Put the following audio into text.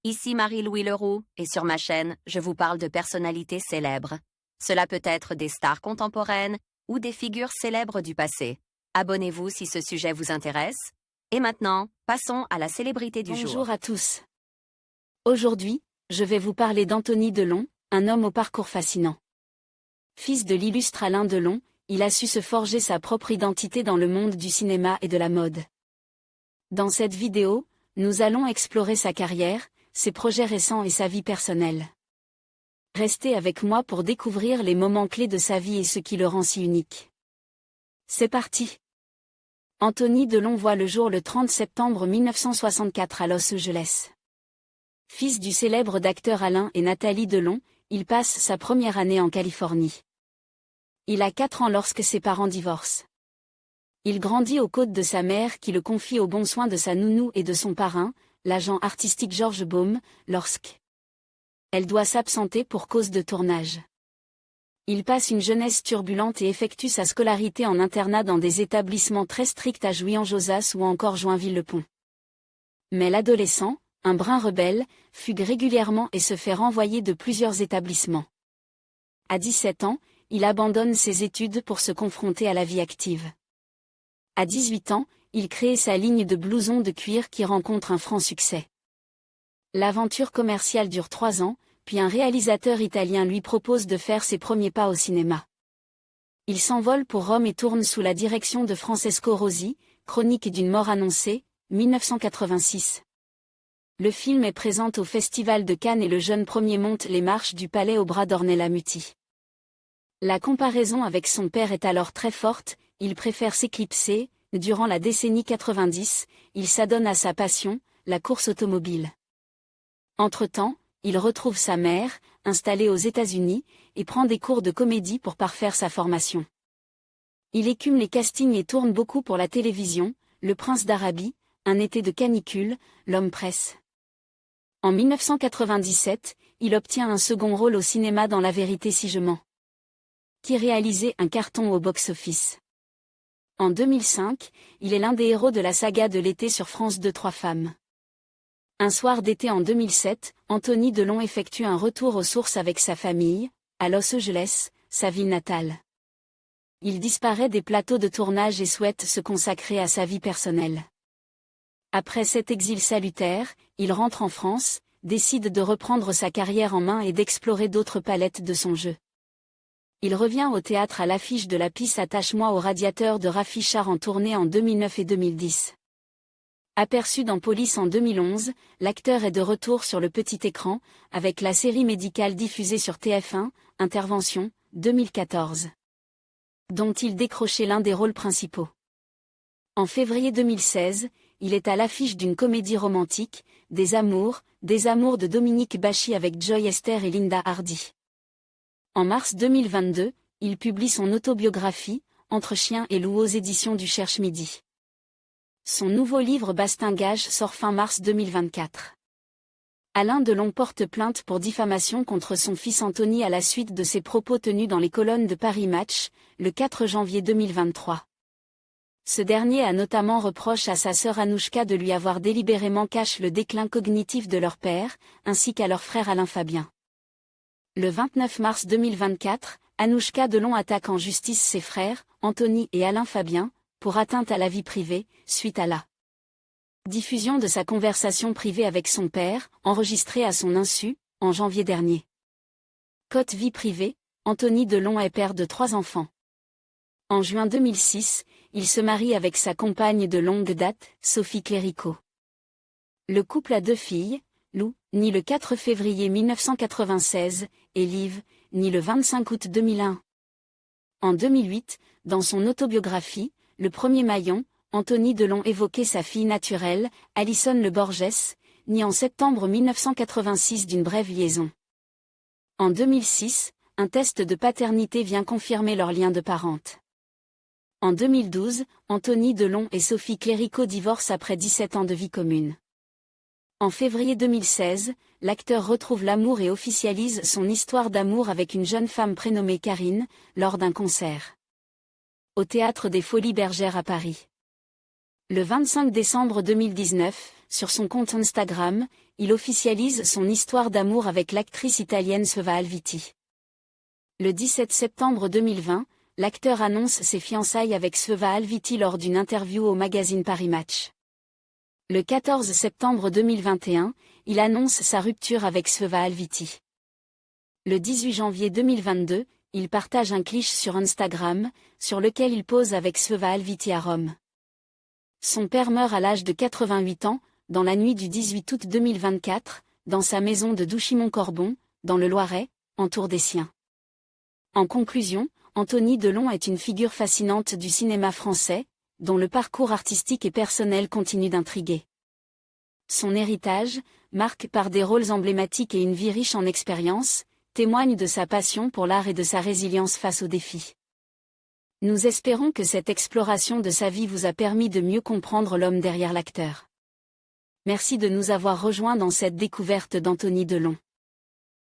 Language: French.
Ici Marie-Louis Leroux, et sur ma chaîne, je vous parle de personnalités célèbres. Cela peut être des stars contemporaines ou des figures célèbres du passé. Abonnez-vous si ce sujet vous intéresse. Et maintenant, passons à la célébrité du jour. Bonjour à tous. Aujourd'hui, je vais vous parler d'Anthony Delon, un homme au parcours fascinant. Fils de l'illustre Alain Delon, il a su se forger sa propre identité dans le monde du cinéma et de la mode. Dans cette vidéo, nous allons explorer sa carrière, ses projets récents et sa vie personnelle. Restez avec moi pour découvrir les moments clés de sa vie et ce qui le rend si unique. C'est parti! Anthony Delon voit le jour le 30 septembre 1964 à Los Angeles. Fils du célèbre d'acteur Alain et Nathalie Delon, il passe sa première année en Californie. Il a 4 ans lorsque ses parents divorcent. Il grandit aux côtes de sa mère qui le confie aux bons soins de sa nounou et de son parrain, l'agent artistique George Baum, lorsque elle doit s'absenter pour cause de tournage. Il passe une jeunesse turbulente et effectue sa scolarité en internat dans des établissements très stricts à Jouy-en-Josas ou encore Joinville-le-Pont. Mais l'adolescent, un brin rebelle, fugue régulièrement et se fait renvoyer de plusieurs établissements. À 17 ans, il abandonne ses études pour se confronter à la vie active. À 18 ans, il crée sa ligne de blousons de cuir qui rencontre un franc succès. L'aventure commerciale dure 3 ans, puis un réalisateur italien lui propose de faire ses premiers pas au cinéma. Il s'envole pour Rome et tourne sous la direction de Francesco Rosi, Chronique d'une mort annoncée, 1986. Le film est présent au Festival de Cannes et le jeune premier monte les marches du palais au bras d'Ornella Muti. La comparaison avec son père est alors très forte, il préfère s'éclipser. Durant la décennie 90, il s'adonne à sa passion, la course automobile. Entre-temps, il retrouve sa mère, installée aux États-Unis, et prend des cours de comédie pour parfaire sa formation. Il écume les castings et tourne beaucoup pour la télévision, Le Prince d'Arabie, Un été de canicule, L'Homme Presse. En 1997, il obtient un second rôle au cinéma dans La vérité si je mens, qui réalisait un carton au box-office. En 2005, il est l'un des héros de la saga de l'été sur France 2 Trois femmes. Un soir d'été en 2007, Anthony Delon effectue un retour aux sources avec sa famille, à Los Angeles, sa ville natale. Il disparaît des plateaux de tournage et souhaite se consacrer à sa vie personnelle. Après cet exil salutaire, il rentre en France, décide de reprendre sa carrière en main et d'explorer d'autres palettes de son jeu. Il revient au théâtre à l'affiche de la pièce Attache-moi au radiateur de Rafi Char en tournée en 2009 et 2010. Aperçu dans Police en 2011, l'acteur est de retour sur le petit écran, avec la série médicale diffusée sur TF1, Intervention, 2014, dont il décrochait l'un des rôles principaux. En février 2016, il est à l'affiche d'une comédie romantique, Des amours de Dominique Bachy avec Joy Esther et Linda Hardy. En mars 2022, il publie son autobiographie, Entre chiens et loups aux éditions du Cherche Midi. Son nouveau livre Bastingage sort fin mars 2024. Alain Delon porte plainte pour diffamation contre son fils Anthony à la suite de ses propos tenus dans les colonnes de Paris Match, le 4 janvier 2023. Ce dernier a notamment reproché à sa sœur Anouchka de lui avoir délibérément caché le déclin cognitif de leur père, ainsi qu'à leur frère Alain Fabien. Le 29 mars 2024, Anouchka Delon attaque en justice ses frères, Anthony et Alain Fabien, pour atteinte à la vie privée, suite à la diffusion de sa conversation privée avec son père, enregistrée à son insu, en janvier dernier. Côte vie privée, Anthony Delon est père de 3 enfants. En juin 2006, il se marie avec sa compagne de longue date, Sophie Clérico. Le couple a 2 filles, Lou, née le 4 février 1996, et Liv, née le 25 août 2001. En 2008, dans son autobiographie, Le premier maillon, Anthony Delon évoquait sa fille naturelle, Alison Le Borges, née en septembre 1986 d'une brève liaison. En 2006, un test de paternité vient confirmer leur lien de parenté. En 2012, Anthony Delon et Sophie Clérico divorcent après 17 ans de vie commune. En février 2016, l'acteur retrouve l'amour et officialise son histoire d'amour avec une jeune femme prénommée Karine, lors d'un concert au Théâtre des Folies Bergères à Paris. Le 25 décembre 2019, sur son compte Instagram, il officialise son histoire d'amour avec l'actrice italienne Sveva Alviti. Le 17 septembre 2020, l'acteur annonce ses fiançailles avec Sveva Alviti lors d'une interview au magazine Paris Match. Le 14 septembre 2021, il annonce sa rupture avec Sveva Alviti. Le 18 janvier 2022, il partage un cliché sur Instagram, sur lequel il pose avec Sveva Alviti à Rome. Son père meurt à l'âge de 88 ans, dans la nuit du 18 août 2024, dans sa maison de Douchimont-Corbon, dans le Loiret, entour des siens. En conclusion, Anthony Delon est une figure fascinante du cinéma français, dont le parcours artistique et personnel continue d'intriguer. Son héritage, marqué par des rôles emblématiques et une vie riche en expériences, témoigne de sa passion pour l'art et de sa résilience face aux défis. Nous espérons que cette exploration de sa vie vous a permis de mieux comprendre l'homme derrière l'acteur. Merci de nous avoir rejoints dans cette découverte d'Anthony Delon.